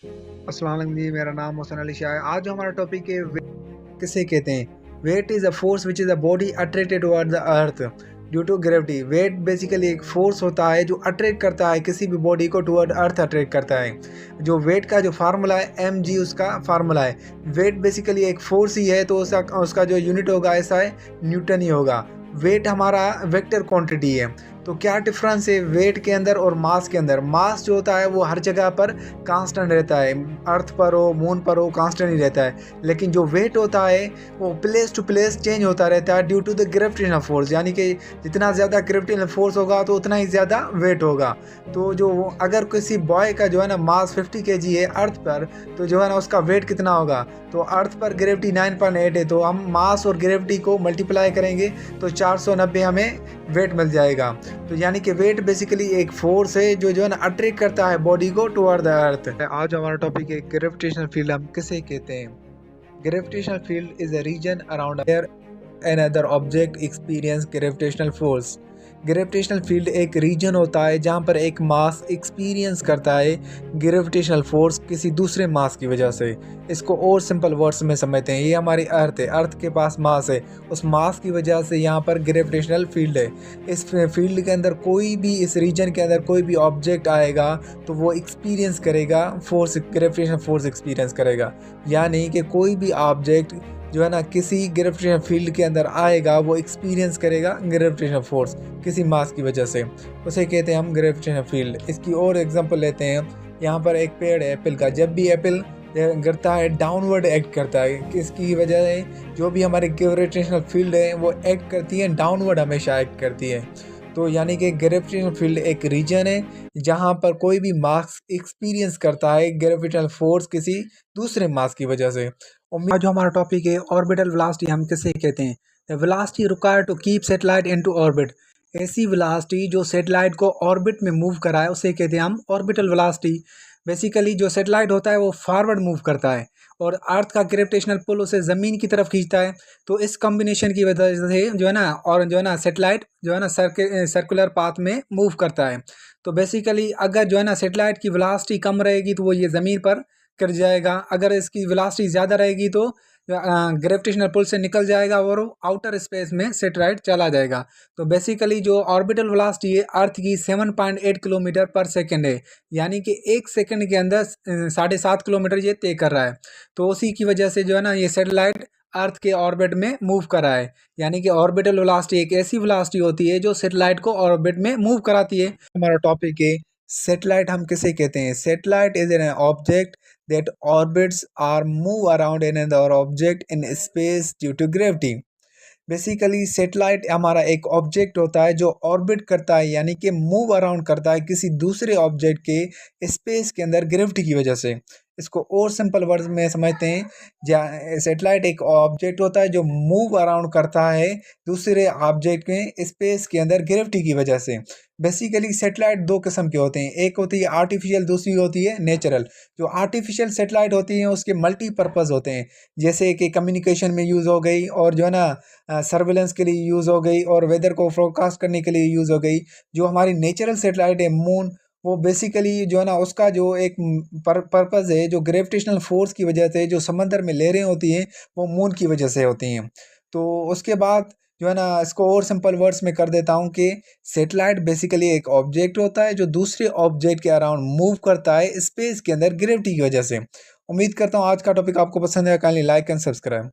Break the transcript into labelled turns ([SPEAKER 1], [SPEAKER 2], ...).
[SPEAKER 1] अस्सलाम वालेकुम जी, मेरा नाम मोहसिन अली शाह है। आज जो हमारा टॉपिक है वेट किसे कहते हैं। Weight is a force which is a body attracted toward the earth due to gravity. Weight basically एक फोर्स होता है जो अट्रैक्ट करता है किसी भी बॉडी को टुवर्ड अर्थ अट्रैक्ट करता है। जो वेट का जो फार्मूला है mg उसका फार्मूला है। वेट बेसिकली एक फोर्स ही है तो उसका उसका जो यूनिट होगा ऐसा है न्यूटन ही होगा। वेट हमारा वेक्टर क्वांटिटी है। तो क्या डिफरेंस है वेट के अंदर और मास के अंदर। मास जो होता है वो हर जगह पर कांस्टेंट रहता है, अर्थ पर हो मून पर हो कांस्टेंट ही रहता है। लेकिन जो वेट होता है वो प्लेस टू प्लेस चेंज होता रहता है due to the gravitational force, यानी कि जितना ज़्यादा ग्रेविटेशनल फोर्स होगा तो उतना ही ज़्यादा वेट होगा। तो जो अगर किसी बॉय का जो है ना मास 50 kg है अर्थ पर, तो जो है ना उसका वेट कितना होगा। तो अर्थ पर ग्रेविटी 9.8 है, तो हम मास और ग्रेविटी को मल्टीप्लाई करेंगे तो 490 हमें वेट मिल जाएगा। तो यानी कि वेट बेसिकली एक फोर्स है जो है ना अट्रैक्ट करता है बॉडी को टुवर्ड द अर्थ। आज हमारा टॉपिक है ग्रेविटेशनल फील्ड हम किसे कहते हैं। Gravitational field is a region around where an other object experience gravitational force. Gravitational field एक रीजन होता है जहाँ पर एक मास एक्सपीरियंस करता है ग्रेविटेशनल फोर्स किसी दूसरे मास की वजह से। इसको और सिंपल वर्ड्स में समझते हैं, ये हमारी अर्थ है, अर्थ के पास मास है, उस मास की वजह से यहाँ पर ग्रेविटेशनल फील्ड है। इस फील्ड के अंदर कोई भी, इस रीजन के अंदर कोई भी ऑब्जेक्ट आएगा तो वो एक्सपीरियंस करेगा फोर्स, ग्रेविटेशनल फोर्स एक्सपीरियंस करेगा। यानी कि कोई भी ऑब्जेक्ट जो है ना किसी ग्रेविटेशनल फील्ड के अंदर आएगा वो एक्सपीरियंस करेगा ग्रेविटेशनल फोर्स किसी मास की वजह से, उसे कहते हैं हम ग्रेविटेशनल फील्ड। इसकी और एग्जांपल लेते हैं। यहाँ पर एक पेड़ है एप्पल का, जब भी एप्पल गिरता है डाउनवर्ड एक्ट करता है, किसकी वजह है, जो भी हमारी ग्रेविटेशनल फील्ड है वो एक्ट करती है डाउनवर्ड, हमेशा एक्ट करती है। तो यानी कि ग्रेविटेशनल फील्ड एक रीजन है जहाँ पर कोई भी मास एक्सपीरियंस करता है ग्रेविटेशनल फोर्स किसी दूसरे मास की वजह से। आज जो हमारा टॉपिक है ऑर्बिटल वेलोसिटी हम किसे कहते हैं। The velocity required to keep satellite into orbit. ऐसी वेलोसिटी जो सैटेलाइट को ऑर्बिट में मूव कराए उसे कहते हैं हम ऑर्बिटल वेलोसिटी। बेसिकली जो सैटेलाइट होता है वो फॉरवर्ड मूव करता है और अर्थ का ग्रेविटेशनल पुल उसे ज़मीन की तरफ खींचता है। तो इस कॉम्बिनेशन की वजह से जो है ना, और जो है ना सैटेलाइट जो है ना सर्कुलर पाथ में मूव करता है। तो बेसिकली अगर जो है ना सैटेलाइट की वेलोसिटी कम रहेगी तो वो ये ज़मीन पर गिर जाएगा, अगर इसकी वेलोसिटी ज़्यादा रहेगी तो ग्रेविटेशनल पुल से निकल जाएगा और आउटर स्पेस में सैटेलाइट चला जाएगा। तो बेसिकली जो ऑर्बिटल वेलोसिटी है अर्थ की 7.8 किलोमीटर पर सेकंड है, यानी कि एक सेकंड के अंदर 7.5 किलोमीटर ये तय कर रहा है। तो उसी की वजह से जो है ना ये सैटेलाइट अर्थ के ऑर्बिट में मूव कर रहा है। यानी कि ऑर्बिटल वेलोसिटी एक ऐसी वेलोसिटी होती है जो सैटेलाइट को ऑर्बिट में मूव कराती है। हमारा टॉपिक है सैटेलाइट हम किसे कहते हैं। Satellite is an object that orbits or move around another object in space due to gravity। Basically satellite हमारा एक ऑब्जेक्ट होता है जो ऑर्बिट करता है, यानी कि मूव अराउंड करता है किसी दूसरे ऑब्जेक्ट के स्पेस के अंदर ग्रेविटी की वजह से। इसको और सिंपल वर्ड्स में समझते हैं, जहाँ सैटेलाइट एक ऑब्जेक्ट होता है जो मूव अराउंड करता है दूसरे ऑब्जेक्ट के स्पेस के अंदर ग्रेविटी की वजह से। बेसिकली सैटेलाइट दो किस्म के होते हैं, एक होती है आर्टिफिशियल, दूसरी होती है नेचुरल। जो आर्टिफिशियल सैटेलाइट होती हैं उसके मल्टीपर्पज़ होते हैं, जैसे कि कम्युनिकेशन में यूज़ हो गई और जो है ना सर्विलेंस के लिए यूज़ हो गई और वेदर को फोरकास्ट करने के लिए यूज़ हो गई। जो हमारी नेचुरल सैटेलाइट है मून, वो बेसिकली जो है ना उसका जो एक पर्पज़ है, जो ग्रेविटेशनल फोर्स की वजह से जो समंदर में लहरें होती हैं वो मून की वजह से होती हैं। तो उसके बाद जो है ना इसको और सिंपल वर्ड्स में कर देता हूँ कि सैटेलाइट बेसिकली एक ऑब्जेक्ट होता है जो दूसरे ऑब्जेक्ट के अराउंड मूव करता है स्पेस के अंदर ग्रेविटी की वजह से। उम्मीद करता हूँ आज का टॉपिक आपको पसंद है। Kindly like and subscribe.